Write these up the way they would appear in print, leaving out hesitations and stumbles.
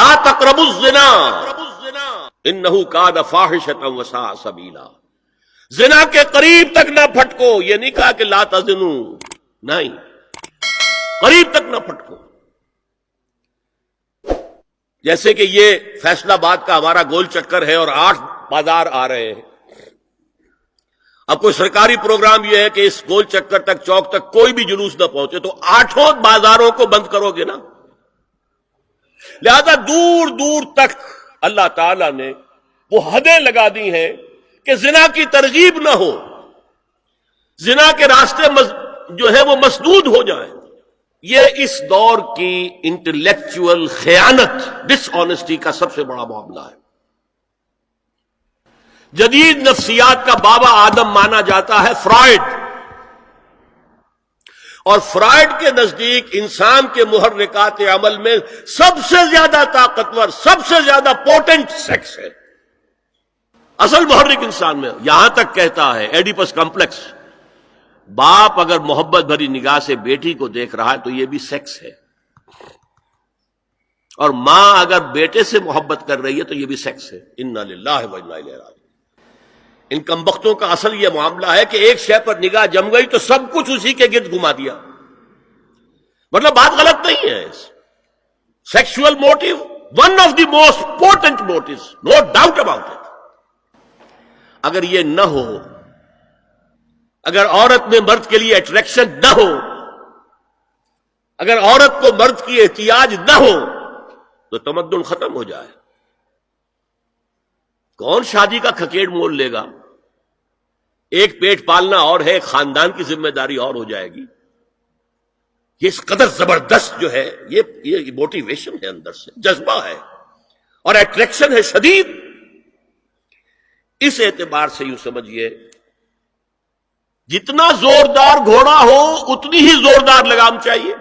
لا تقربوا الزنا انہ کان فاحشۃ وساء سبیلا. زنا کے قریب تک نہ پھٹکو. یہ نہیں کہا کہ لا تزنوا، نہیں، قریب تک نہ پھٹکو. جیسے کہ یہ فیصل آباد کا ہمارا گول چکر ہے اور 8 بازار آ رہے ہیں. اب کوئی سرکاری پروگرام یہ ہے کہ اس گول چکر تک، چوک تک کوئی بھی جلوس نہ پہنچے، تو 8 بازاروں کو بند کرو گے نا. لہذا دور دور تک اللہ تعالی نے وہ حدیں لگا دی ہیں کہ زنا کی ترغیب نہ ہو، زنا کے راستے جو ہے وہ مسدود ہو جائیں. یہ اس دور کی انٹلیکچوئل خیانت، ڈس آنیسٹی کا سب سے بڑا معاملہ ہے. جدید نفسیات کا بابا آدم مانا جاتا ہے فرائڈ، اور فرائڈ کے نزدیک انسان کے محرکات عمل میں سب سے زیادہ طاقتور، سب سے زیادہ پوٹنٹ سیکس ہے. اصل محرک انسان میں. یہاں تک کہتا ہے ایڈیپس کمپلیکس، باپ اگر محبت بھری نگاہ سے بیٹی کو دیکھ رہا ہے تو یہ بھی سیکس ہے، اور ماں اگر بیٹے سے محبت کر رہی ہے تو یہ بھی سیکس ہے. انا للہ و انا الیہ راجعون. ان کمبختوں کا اصل یہ معاملہ ہے کہ ایک شے پر نگاہ جم گئی تو سب کچھ اسی کے گرد گھما دیا. مطلب بات غلط نہیں ہے. Sexual motive one of the most important motives, no doubt about it. اگر یہ نہ ہو، اگر عورت میں مرد کے لیے اٹریکشن نہ ہو، اگر عورت کو مرد کی احتیاج نہ ہو تو تمدن ختم ہو جائے. کون شادی کا کھکیڑ مول لے گا؟ ایک پیٹ پالنا اور ہے، خاندان کی ذمہ داری اور ہو جائے گی. یہ اس قدر زبردست جو ہے، یہ موٹیویشن ہے، اندر سے جذبہ ہے اور اٹریکشن ہے شدید. اس اعتبار سے یوں سمجھیے، جتنا زوردار گھوڑا ہو اتنی ہی زوردار لگام چاہیے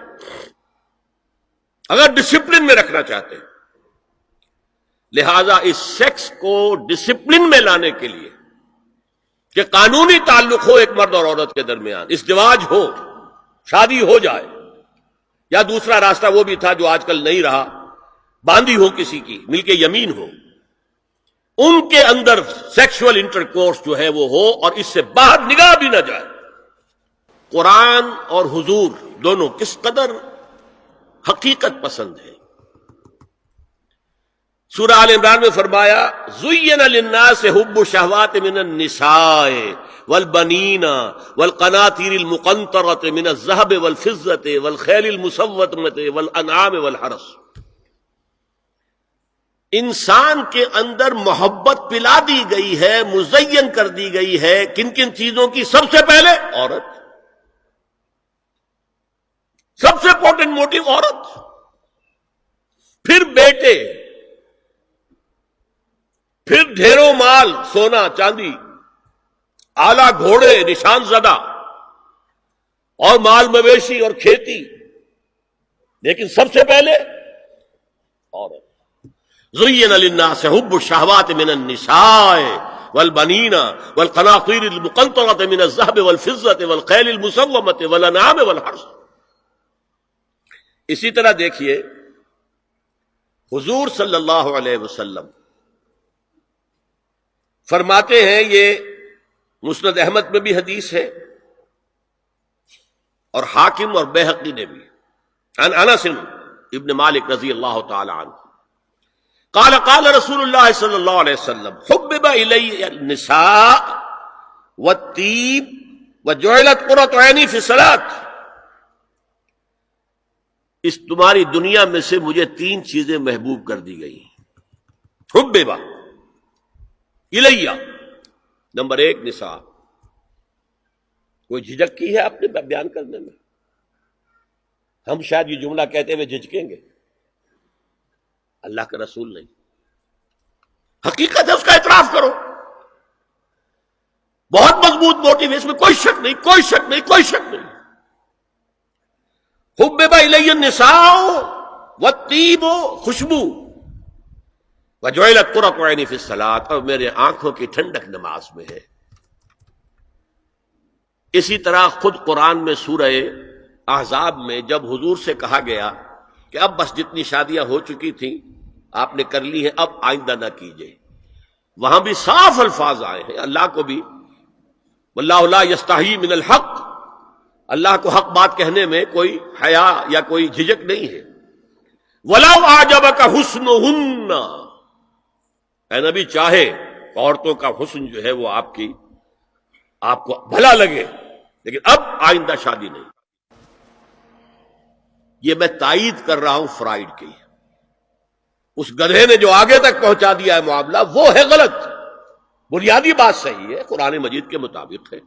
اگر ڈسپلن میں رکھنا چاہتے ہیں. لہذا اس سیکس کو ڈسپلن میں لانے کے لیے کہ قانونی تعلق ہو ایک مرد اور عورت کے درمیان، ازدواج ہو، شادی ہو جائے، یا دوسرا راستہ وہ بھی تھا جو آج کل نہیں رہا، باندھی ہو کسی کی، مل کے یمین ہو، ان کے اندر سیکشول انٹرکورس جو ہے وہ ہو اور اس سے باہر نگاہ بھی نہ جائے. قرآن اور حضور دونوں کس قدر حقیقت پسند ہے. سورہ آل عمران میں فرمایا زُيِّنَ لِلنَّاسِ حُبُّ الشَّهَوَاتِ مِنَ النِّسَاءِ وَالْبَنِينَ وَالْقَنَاطِيرِ الْمُقَنطَرَةِ مِنَ الذَّهَبِ وَالْفِضَّةِ وَالْخَيْلِ الْمُسَوَّمَةِ وَالْأَنْعَامِ وَالْحَرْثِ. انسان کے اندر محبت پلا دی گئی ہے، مزین کر دی گئی ہے. کن کن چیزوں کی؟ سب سے پہلے عورت، سب سے امپورٹنٹ موٹیو عورت، پھر بیٹے، پھر ڈھیروں مال، سونا چاندی، آلہ گھوڑے نشان زدہ، اور مال مویشی اور کھیتی، لیکن سب سے پہلے عورت. زُيِّنَ لِلنَّاسِ حُبُّ الشَّهَوَاتِ مِنَ النِّسَاءِ وَالْبَنِينَ وَالْقَنَاطِيرِ الْمُقَنطَرَةِ مِنَ الذَّهَبِ وَالْفِضَّةِ وَالْخَيْلِ الْمُسَوَّمَةِ وَالْأَنْعَامِ وَالْحَرْثِ. اسی طرح دیکھیے حضور صلی اللہ علیہ وسلم فرماتے ہیں، یہ مسند احمد میں بھی حدیث ہے اور حاکم اور بیہقی نے بھی، عن انس ابن مالک رضی اللہ تعالی عنہ قال قال رسول اللہ صلی اللہ علیہ وسلم حبب الی النساء والطیب وجعلت قرۃ عینی فی الصلاۃ. اس تمہاری دنیا میں سے مجھے 3 چیزیں محبوب کر دی گئی. حبب الی، نمبر 1 نساء. کوئی جھجک کی ہے آپ نے بیان کرنے میں؟ ہم شاید یہ جملہ کہتے ہوئے جھجکیں گے، اللہ کا رسول نہیں. حقیقت ہے، اس کا اعتراف کرو. بہت مضبوط موٹیو ہے، اس میں کوئی شک نہیں، کوئی شک نہیں، کوئی شک نہیں. حبب الی النساء والطیب، خوشبو، وجعلت قرۃ عینی فی الصلاۃ، اور میرے آنکھوں کی ٹھنڈک نماز میں ہے. اسی طرح خود قرآن میں سورہ احزاب میں جب حضور سے کہا گیا کہ اب بس جتنی شادیاں ہو چکی تھیں آپ نے کر لی ہے، اب آئندہ نہ کیجیے۔ وہاں بھی صاف الفاظ آئے ہیں، اللہ کو بھی واللہ لا یستحی من الحق، اللہ کو حق بات کہنے میں کوئی حیا یا کوئی جھجک نہیں ہے۔ وَلَوْ أَعْجَبَكَ حُسْنُهُنَّ، اے نبی چاہے عورتوں کا حسن جو ہے وہ آپ کو بھلا لگے، لیکن اب آئندہ شادی نہیں۔ یہ میں تائید کر رہا ہوں فرائڈ کی، اس گدھے نے جو آگے تک پہنچا دیا ہے معاملہ وہ ہے غلط۔ بنیادی بات صحیح ہے، قرآن مجید کے مطابق ہے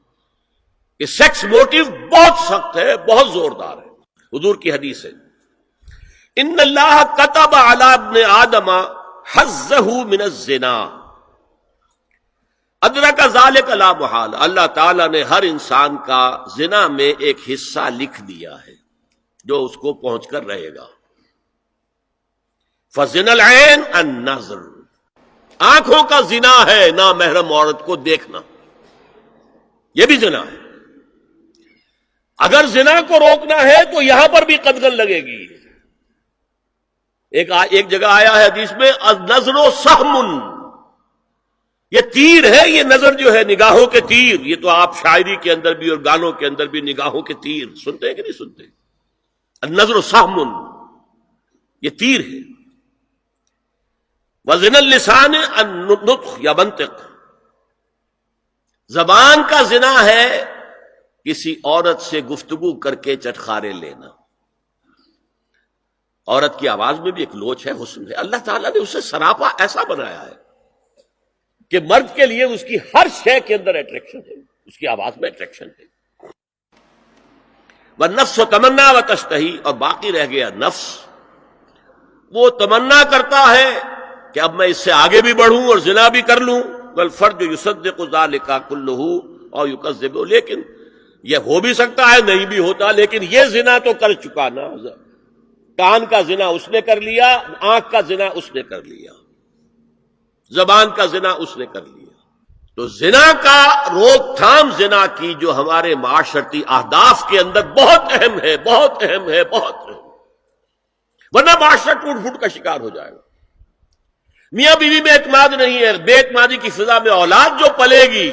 کہ سیکس موٹیو بہت سخت ہے، بہت زوردار ہے۔ حضور کی حدیث ہے، ان اللہ کتب علی ابن آدم حظہ من الزنا ادرک ذلک لا محال، اللہ تعالیٰ نے ہر انسان کا زنا میں ایک حصہ لکھ دیا ہے جو اس کو پہنچ کر رہے گا۔ فزنا العین النظر، آنکھوں کا زنا ہے نامحرم عورت کو دیکھنا، یہ بھی زنا ہے۔ اگر زنا کو روکنا ہے تو یہاں پر بھی قدغن لگے گی۔ ایک جگہ آیا ہے حدیث میں النظر سہم، یہ تیر ہے، یہ نظر جو ہے نگاہوں کے تیر، یہ تو آپ شاعری کے اندر بھی اور گانوں کے اندر بھی نگاہوں کے تیر سنتے ہیں کہ نہیں سنتے؟ النظر سہم، یہ تیر ہے۔ وزن اللسان النطق یا منطق، زبان کا زنا ہے کسی عورت سے گفتگو کر کے چٹخارے لینا۔ عورت کی آواز میں بھی ایک لوچ ہے، حسن ہے، اللہ تعالیٰ نے اسے سراپا ایسا بنایا ہے کہ مرد کے لیے اس کی ہر شے کے اندر اٹریکشن ہے، اس کی آواز میں اٹریکشن ہے۔ والنفس تمنا و تشتہی، اور باقی رہ گیا نفس، وہ تمنا کرتا ہے کہ اب میں اس سے آگے بھی بڑھوں اور زنا بھی کر لوں۔ والفرج یصدق ذلک کلہ او یکذب، لیکن یہ ہو بھی سکتا ہے نہیں بھی ہوتا، لیکن یہ زنا تو کر چکا نا، کان کا زنا اس نے کر لیا، آنکھ کا زنا اس نے کر لیا، زبان کا زنا اس نے کر لیا۔ تو زنا کا روک تھام زنا کی جو ہمارے معاشرتی اہداف کے اندر بہت اہم ہے، بہت اہم ہے، بہت اہم، ورنہ معاشرہ ٹوٹ پھوٹ کا شکار ہو جائے گا۔ میاں بیوی میں اعتماد نہیں ہے، بے اعتمادی کی فضا میں اولاد جو پلے گی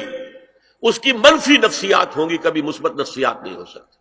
اس کی منفی نفسیات ہوں گی، کبھی مثبت نفسیات نہیں ہو سکتی۔